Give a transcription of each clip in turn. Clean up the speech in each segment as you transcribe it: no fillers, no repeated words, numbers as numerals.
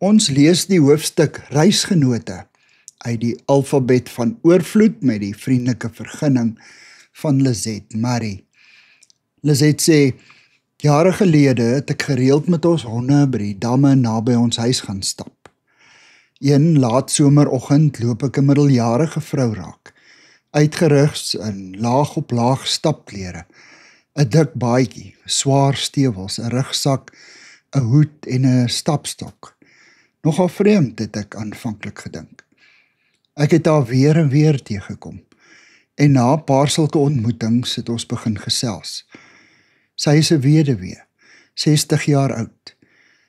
Ons lees die hoofstuk Reisgenote uit die alfabet van oorvloed met die vriendelike vergunning van Lisette Marie. Lisette sê, jare gelede het ek gereeld met ons honde by die damme naby ons huis gaan stap. Een laat someroggend loop ek 'n middeljarige vrou raak, uitgerugs in laag op laag stapklere, 'n dik baadjie, swaar stewels, 'n rugsak, 'n hoed en 'n stapstok. Nogal vreemd het ek aanvanklik gedink. Ek het haar weer en weer teëgekom en na 'n paar sulke ontmoetings het ons begin gesels. Sy is 'n weduwee, 60 jaar oud.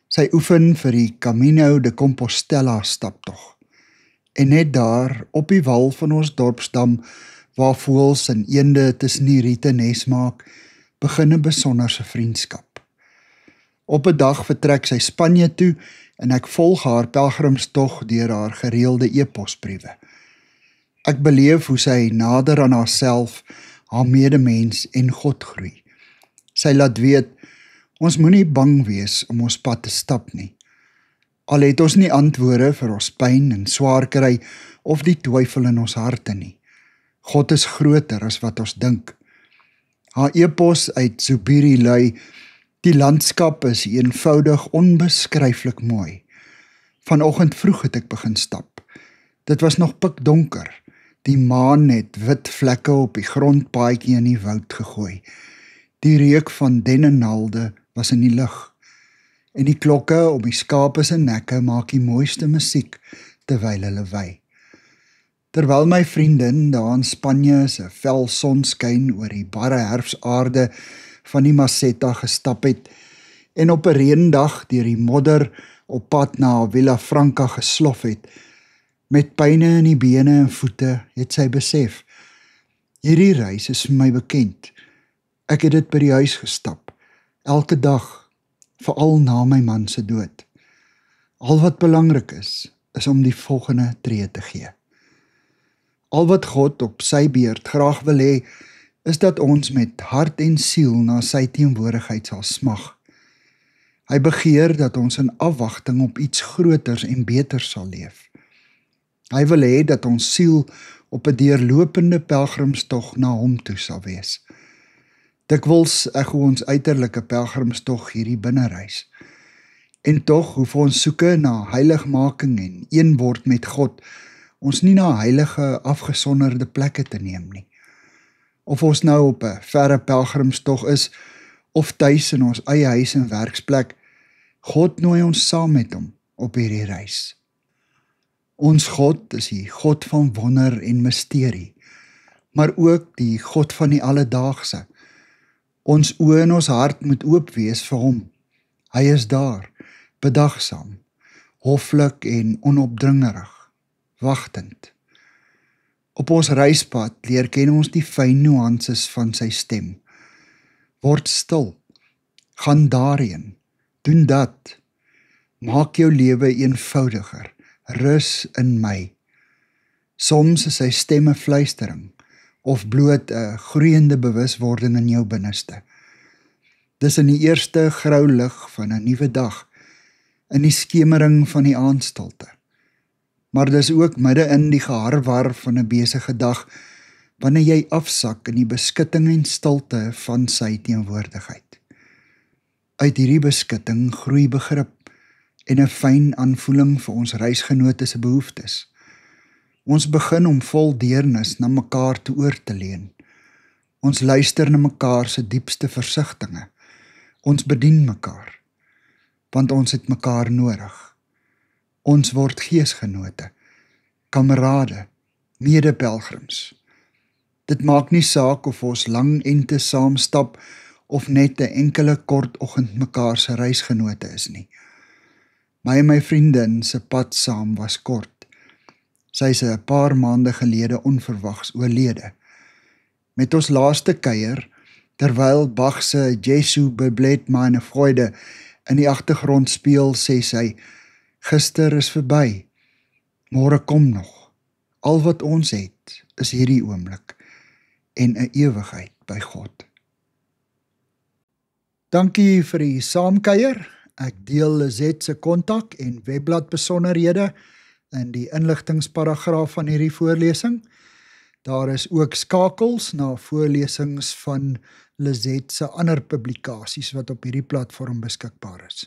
Sy oefen vir die Camino de Compostela staptog. En net daar op die wal van ons dorpsdam waar voëls en eende tussen die riete nes maak, begin 'n besonderse vriendskap. Op 'n dag vertrek sy Spanje toe en ek volg haar pelgrimstog deur haar gereelde e-posbriewe. Ek beleef hoe sy nader aan haarself, haar medemens en God groei. Sy laat weet, ons moenie bang wees om ons pad te stap nie. Al het ons nie antwoorde vir ons pyn en swaar kry of die twyfel in ons harte nie. God is groter as wat ons dink. Haar e-pos uit Zubiri lui, die landskap is eenvoudig onbeskryflik mooi. Vanoggend vroeg het ek begin stap. Dit was nog pikdonker. Die maan het wit vlekke op die grondpaadjie in die woud gegooi. Die reuk van dennenaalde was in die lug. En die klokke om die skape se nekke maak die mooiste musiek terwyl hulle wei. Terwyl my vriendin daar in Spanje se vel sonskyn oor die barre herfsaarde van die Maceta gestap het en op 'n reëndag deur die modder op pad na Villafranca geslof het, met pyne in die bene en voete, het sy besef, hierdie reis is vir my bekend. Ek het dit by die huis gestap, elke dag, veral na my man se dood. Al wat belangrik is om die volgende tree te gee. Al wat God op sy beurt graag wil hê, is dat ons met hart en siel na sy teenwoordigheid sal smag. Hy begeer dat ons in afwagting op iets groters en beters sal leef. Hy wil hê dat ons siel op 'n deurlopende pelgrimstog na hom toe sal wees. Dikwels echo ons uiterlike pelgrimstog hierdie binnereis. En tog hoef ons soeke na heiligmaking en een word met God, ons nie na heilige afgesonderde plekke te neem nie. Of ons nou op 'n verre pelgrimstog is, of tuis in ons eie huis en werksplek, God nooi ons saam met hom op hierdie reis. Ons God is die God van wonder en misterie, maar ook die God van die alledaagse. Ons oë en ons hart moet oop wees vir hom. Hy is daar, bedagsaam, hoflik en onopdringerig, wagtend. Op ons reispad leer ken ons die fyn nuances van sy stem. Word stil, gaan daarheen, doen dat, maak jou lewe eenvoudiger, rus in my. Soms is sy stem 'n fluistering, of bloot 'n groeiende bewuswording in jou binneste. Dis in die eerste grou lig van 'n nuwe dag, in die skemering van die aandstilte. Maar dis ook midde in die geharwar van 'n besige dag, wanneer jy afsak in die beskutting en stilte van sy teenwoordigheid. Uit hierdie beskutting groei begrip en 'n fyn aanvoeling vir ons reisgenote se behoeftes. Ons begin om vol deernis na mekaar toe oor te leun. Ons luister na mekaar se diepste versigtinge. Ons bedien mekaar, want ons het mekaar nodig. Ons word geesgenote, kamerade, medepelgrims. Dit maak nie saak of ons lang ente saam stap of net 'n enkele kort oggend mekaar se reisgenote is nie. My en my vriendin se pad saam was kort. Sy is 'n paar maande gelede onverwags oorlede. Met ons laaste kuier, terwyl Bach se Jesu bebleed meine Freude in die agtergrond speel, sê sy, gister is verby, môre kom nog. Al wat ons het, is hierdie oomblik en 'n ewigheid by God. Dankie vir die saamkuier. Ek deel Lizet se kontak en webblad besonderhede in die inligtingsparagraaf van hierdie voorlesing. Daar is ook skakels na voorlesings van Lizet se ander publikasies wat op hierdie platform beskikbaar is.